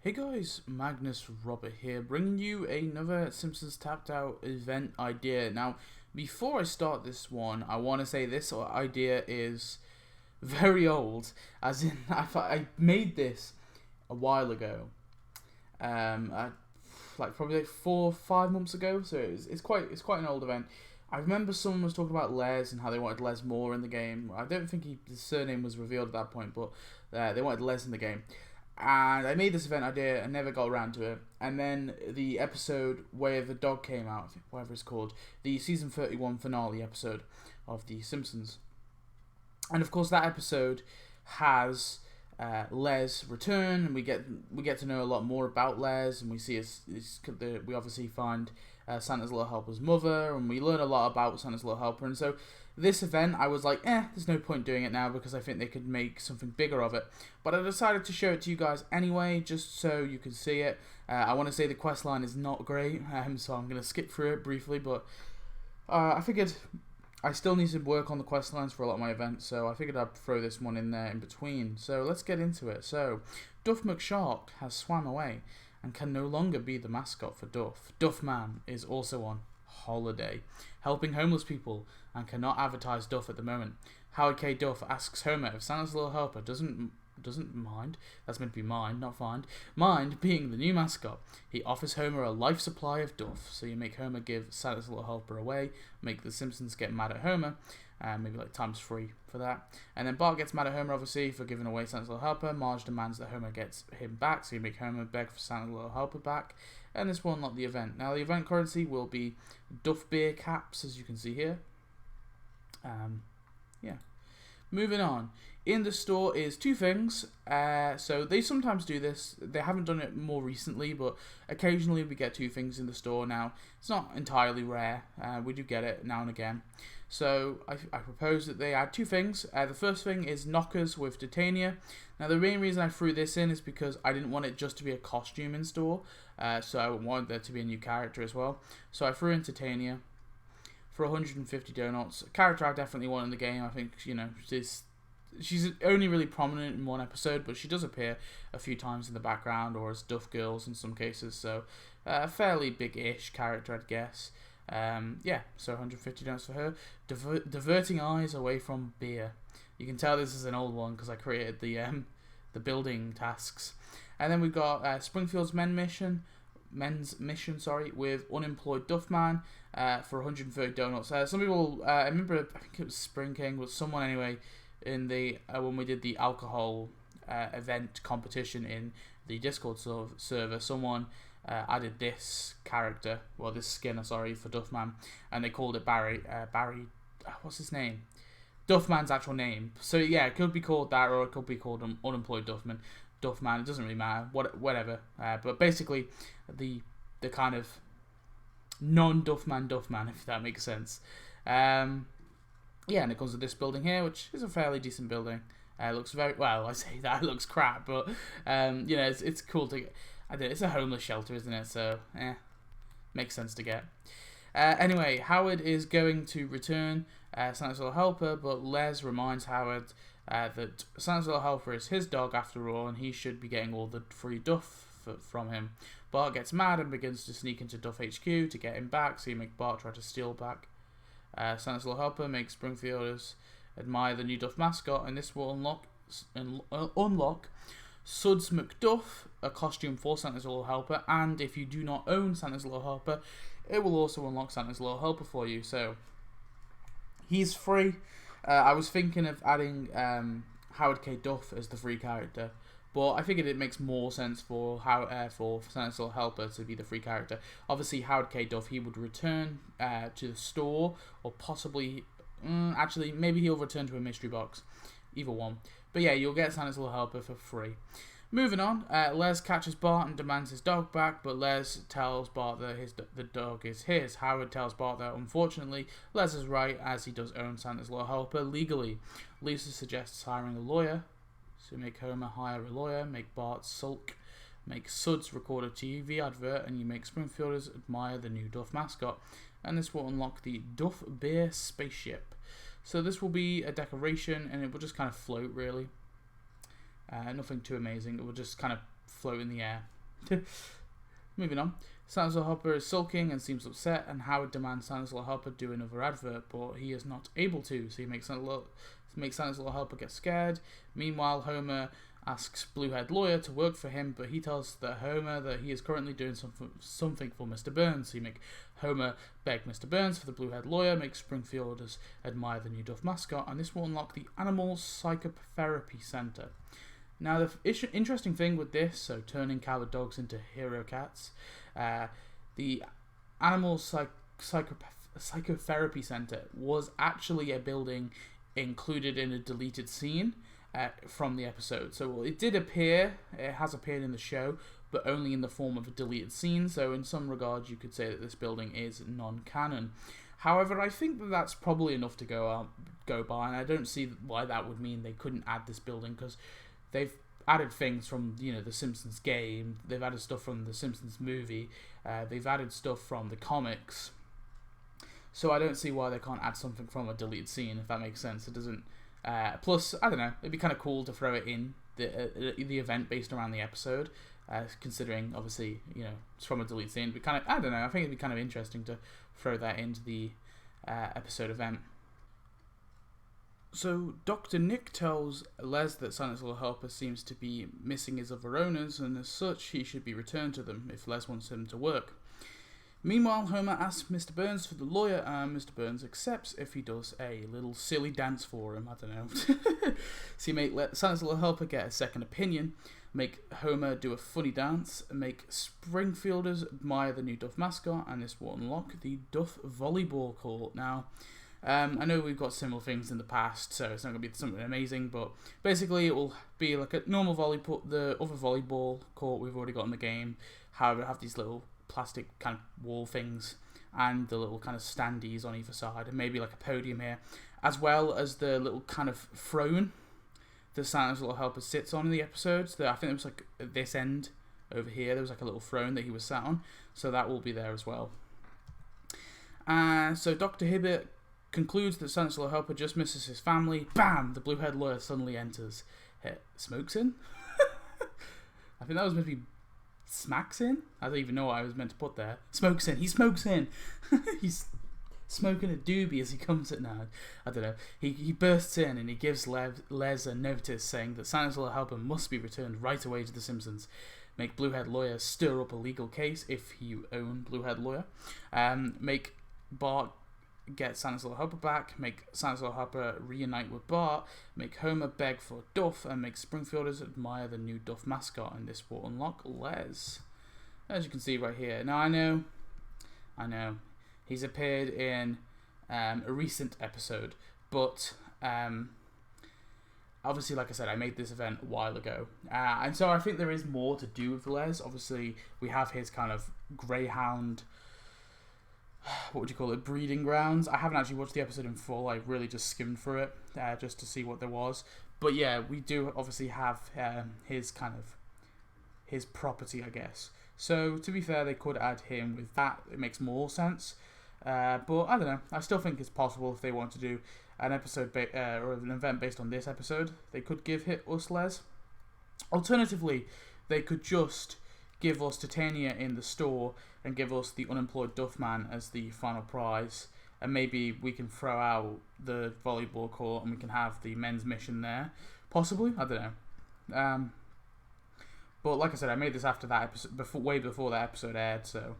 Hey guys, Magnus Robert here, bringing you another Simpsons Tapped Out event idea. Now, before I start this one, I want to say this idea is very old, as in I made this a while ago, probably like 4 or 5 months ago. So it's quite an old event. I remember someone was talking about Les and how they wanted Les more in the game. I don't think his surname was revealed at that point, but they wanted Les in the game. And I made this event idea and never got around to it. And then the episode where the dog came out, whatever it's called, the season 31 finale episode of The Simpsons. And of course, that episode has Les return, and we get to know a lot more about Les, and we see we obviously find Santa's Little Helper's mother, and we learn a lot about Santa's Little Helper. And so this event, I was like, there's no point doing it now because I think they could make something bigger of it. But I decided to show it to you guys anyway, just so you can see it. I want to say the quest line is not great, so I'm going to skip through it briefly, but I figured I still need to work on the quest lines for a lot of my events, so I figured I'd throw this one in there in between. So let's get into it. So, Duff McShark has swam away and can no longer be the mascot for Duff. Duff Man is also on holiday, helping homeless people, and cannot advertise Duff at the moment. Howard K. Duff asks Homer if Santa's Little Helper doesn't mind, that's meant to be mind, not find, mind being the new mascot. He offers Homer a life supply of Duff, so you make Homer give Santa's Little Helper away, make the Simpsons get mad at Homer, maybe like ×3 for that. And then Bart gets mad at Homer, obviously, for giving away Santa's Little Helper. Marge demands that Homer gets him back, so you make Homer beg for Santa's Little Helper back. And this will unlock the event. Now, the event currency will be Duff beer caps, as you can see here. Moving on. In the store is two things. So they sometimes do this. They haven't done it more recently, but occasionally we get two things in the store now. It's not entirely rare. We do get it now and again. So I propose that they add two things. The first thing is knockers with Titania. Now the main reason I threw this in is because I didn't want it just to be a costume in store. So I wanted there to be a new character as well. So I threw in Titania for 150 donuts. A character I definitely want in the game. I think, she's only really prominent in one episode, but she does appear a few times in the background or as Duff Girls in some cases. So a fairly big-ish character, I'd guess. So 150 donuts for her. Diverting eyes away from beer. You can tell this is an old one because I created the building tasks. And then we've got Springfield's men's mission, with unemployed Duff Man for 130 donuts. Some people, I remember, I think it was Spring King, was someone anyway, in the when we did the alcohol event competition in the Discord server, someone added this character, this skin, for Duff Man, and they called it Barry, what's his name? Duff Man's actual name. So yeah, it could be called that, or it could be called unemployed Duff Man, it doesn't really matter, whatever. But basically, the kind of non-Duff Man, if that makes sense. And it comes with this building here, which is a fairly decent building. It looks very well. I say that it looks crap, but it's cool to get. It's a homeless shelter, isn't it? So makes sense to get. Anyway, Howard is going to return Santa's Little Helper, but Les reminds Howard that Santa's Little Helper is his dog after all, and he should be getting all the free Duff from him. Bart gets mad and begins to sneak into Duff HQ to get him back, so you make Bart try to steal back Santa's Little Helper, make Springfielders admire the new Duff mascot, and this will unlock Suds McDuff, a costume for Santa's Little Helper, and if you do not own Santa's Little Helper, it will also unlock Santa's Little Helper for you. So he's free. I was thinking of adding Howard K. Duff as the free character, but I figured it makes more sense for Santa's Little Helper to be the free character. Obviously, Howard K. Duff, he would return to the store, or possibly, actually, maybe he'll return to a mystery box. Either one. But yeah, you'll get Santa's Little Helper for free. Moving on, Les catches Bart and demands his dog back, but Les tells Bart that the dog is his. Howard tells Bart that, unfortunately, Les is right, as he does own Santa's Little Helper legally. Lisa suggests hiring a lawyer, so make Homer hire a lawyer, make Bart sulk, make Suds record a TV advert, and you make Springfielders admire the new Duff mascot. And this will unlock the Duff Beer Spaceship. So this will be a decoration, and it will just kind of float, really. Nothing too amazing. It will just kind of float in the air. Moving on. Stanislaw Hopper is sulking and seems upset, and Howard demands Stanislaw Hopper do another advert, but he is not able to, so he makes Stanislaw Hopper get scared. Meanwhile, Homer asks Bluehead Lawyer to work for him, but he tells Homer that he is currently doing something for Mr. Burns. So you make Homer beg Mr. Burns for the Bluehead Lawyer, make Springfielders admire the new Duff mascot, and this will unlock the Animal Psychotherapy Center. Now, the interesting thing with this, so turning coward dogs into hero cats, the Animal Psychotherapy Center was actually a building included in a deleted scene from the episode. So it did appear, it has appeared in the show, but only in the form of a deleted scene, so in some regards you could say that this building is non-canon. However, I think that that's probably enough to go by, and I don't see why that would mean they couldn't add this building, because they've added things from, the Simpsons game, they've added stuff from the Simpsons movie, they've added stuff from the comics, so I don't see why they can't add something from a deleted scene, if that makes sense. It doesn't. Plus, I don't know, it'd be kind of cool to throw it in the event based around the episode, considering, obviously, it's from a deleted scene, but kind of, I don't know, I think it'd be kind of interesting to throw that into the episode event. So, Dr. Nick tells Les that Stanislaw Hopper seems to be missing his other owners, and as such, he should be returned to them if Les wants him to work. Meanwhile, Homer asks Mr. Burns for the lawyer, and Mr. Burns accepts if he does a little silly dance for him. I don't know. So you make Stanislaw Hopper get a second opinion, make Homer do a funny dance, make Springfielders admire the new Duff mascot, and this will unlock the Duff volleyball court. Now, I know we've got similar things in the past, so it's not going to be something amazing, but basically it will be like a normal volleyball, the other volleyball court we've already got in the game. However, have these little plastic kind of wall things and the little kind of standees on either side, and maybe like a podium here, as well as the little kind of throne that Stanislaw Hopper sits on in the episodes. I think it was like at this end over here, there was like a little throne that he was sat on, so that will be there as well. So Dr. Hibbert concludes that Stanislaw Hopper just misses his family. Bam! The Bluehead Lawyer suddenly enters. Smokes in? I think that was meant to be smacks in? I don't even know what I was meant to put there. Smokes in. He smokes in. He's smoking a doobie as he comes at now. I don't know. He bursts in and he gives Les a notice saying that Stanislaw Hopper must be returned right away to the Simpsons. Make Bluehead Lawyer stir up a legal case if you own Bluehead Lawyer. Make Bart get Stanislaw Hopper back, make Stanislaw Hopper reunite with Bart, make Homer beg for Duff, and make Springfielders admire the new Duff mascot, and this will unlock Les. As you can see right here. Now, I know, he's appeared in a recent episode, but obviously, like I said, I made this event a while ago, and so I think there is more to do with Les. Obviously, we have his kind of greyhound, what would you call it, breeding grounds. I haven't actually watched the episode in full. I really just skimmed through it just to see what there was. But yeah, we do obviously have his property, I guess. So to be fair, they could add him with that. It makes more sense. But I don't know. I still think it's possible if they want to do an episode or an event based on this episode. They could give us Les. Alternatively, they could just give us Titania in the store and give us the unemployed Duff Man as the final prize, and maybe we can throw out the volleyball court and we can have the men's mission there, possibly. I don't know. But like I said, I made this after that episode, way before that episode aired. So,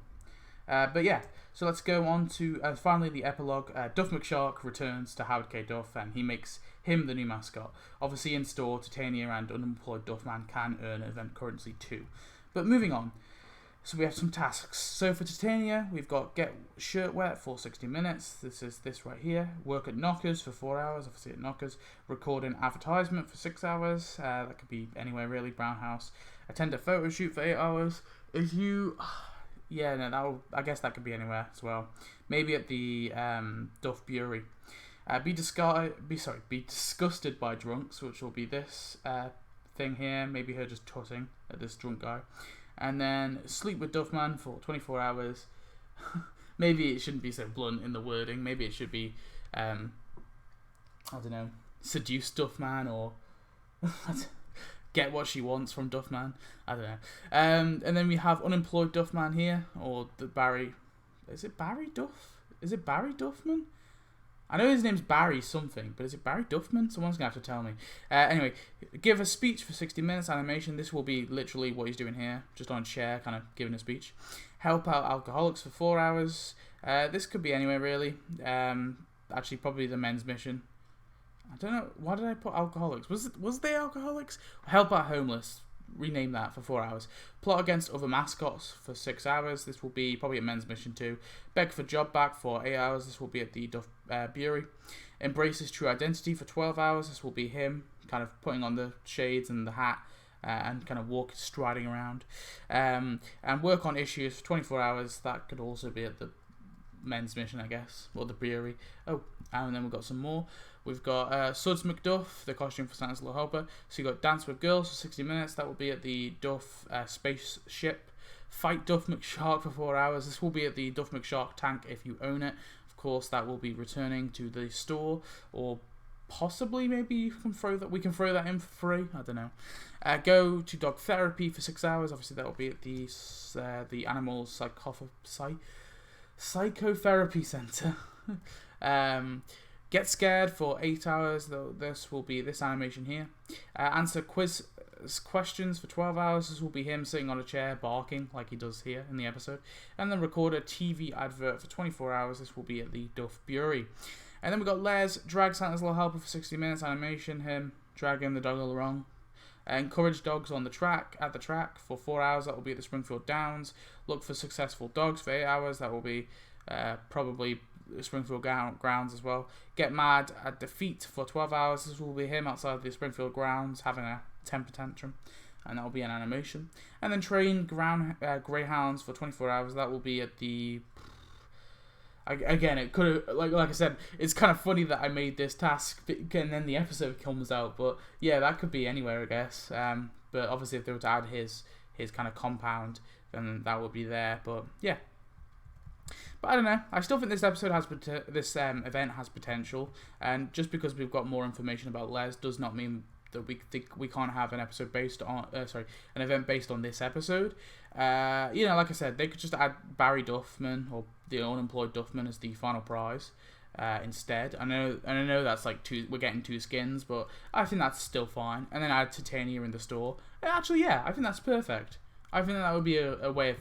but yeah. So let's go on to finally the epilogue. Duff McShark returns to Howard K. Duff, and he makes him the new mascot. Obviously, in store, Titania and unemployed Duff Man can earn event currency too. But moving on, so we have some tasks. So for Titania, we've got get shirt wet for 60 minutes. This is this right here. Work at Knockers for 4 hours, obviously at Knockers. Record an advertisement for 6 hours. That could be anywhere really, Brown House. Attend a photo shoot for 8 hours. If you, I guess that could be anywhere as well. Maybe at the Duff Brewery. Be disgusted by drunks, which will be this thing here. Maybe her just tutting at this drunk guy. And then sleep with Duffman for 24 hours. Maybe it shouldn't be so blunt in the wording. Maybe it should be, I don't know, seduce Duffman, or get what she wants from Duffman. I don't know. And then we have unemployed Duffman here, or the Barry. Is it Barry Duff? Is it Barry Duffman? I know his name's Barry something, but is it Barry Duffman? Someone's going to have to tell me. Anyway, give a speech for 60 minutes animation. This will be literally what he's doing here, just on a chair, kind of giving a speech. Help out alcoholics for 4 hours. This could be anywhere, really. Actually, probably the men's mission. I don't know. Why did I put alcoholics? Was they alcoholics? Help out homeless. Rename that for 4 hours. Plot against other mascots for 6 hours. This will be probably a men's mission too. Beg for job back for 8 hours. This will be at the Duff Brewery. Embrace his true identity for 12 hours. This will be him kind of putting on the shades and the hat and kind of striding around. And work on issues for 24 hours. That could also be at the men's mission, I guess, or the brewery. Oh, and then we've got some more. We've got Suds McDuff, the costume for Santa's Little Helper. So you got Dance with Girls for 60 minutes. That will be at the Duff spaceship. Fight Duff McShark for 4 hours. This will be at the Duff McShark tank if you own it. Of course, that will be returning to the store, or possibly maybe you can throw that. We can throw that in for free. I don't know. Go to dog therapy for 6 hours. Obviously, that will be at the animal psychotherapy center. Get scared for 8 hours. This will be this animation here. Answer questions for 12 hours. This will be him sitting on a chair barking like he does here in the episode. And then record a TV advert for 24 hours. This will be at the Duff Brewery. And then we've got Les, drag Santa's Little Helper for 60 minutes animation. Him dragging the dog along. Encourage dogs on the track, at the track for 4 hours. That will be at the Springfield Downs. Look for successful dogs for 8 hours. That will be probably Springfield grounds as well. Get mad at defeat for 12 hours. This will be him outside the Springfield grounds having a temper tantrum, and that will be an animation. And then train greyhounds for 24 hours. That will be at the again, it could have, like I said, it's kind of funny that I made this task and then the episode comes out, but yeah, that could be anywhere, I guess. But obviously if they were to add his kind of compound, then that would be there. But yeah, but I don't know. I still think this episode has event has potential, and just because we've got more information about Les does not mean that we can't have an episode based on an event based on this episode. You know, like I said, they could just add Barry Duffman or the unemployed Duffman as the final prize instead. I know that's like we're getting 2 skins, but I think that's still fine. And then add Titania in the store. And actually, yeah, I think that's perfect. I think that would be a way of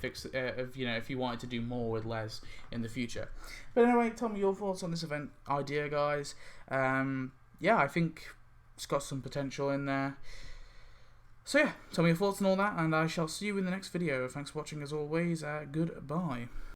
you know, if you wanted to do more with Les in the future. But anyway, tell me your thoughts on this event idea, guys. Yeah, I think it's got some potential in there. So yeah, tell me your thoughts on all that, and I shall see you in the next video. Thanks for watching as always. Goodbye.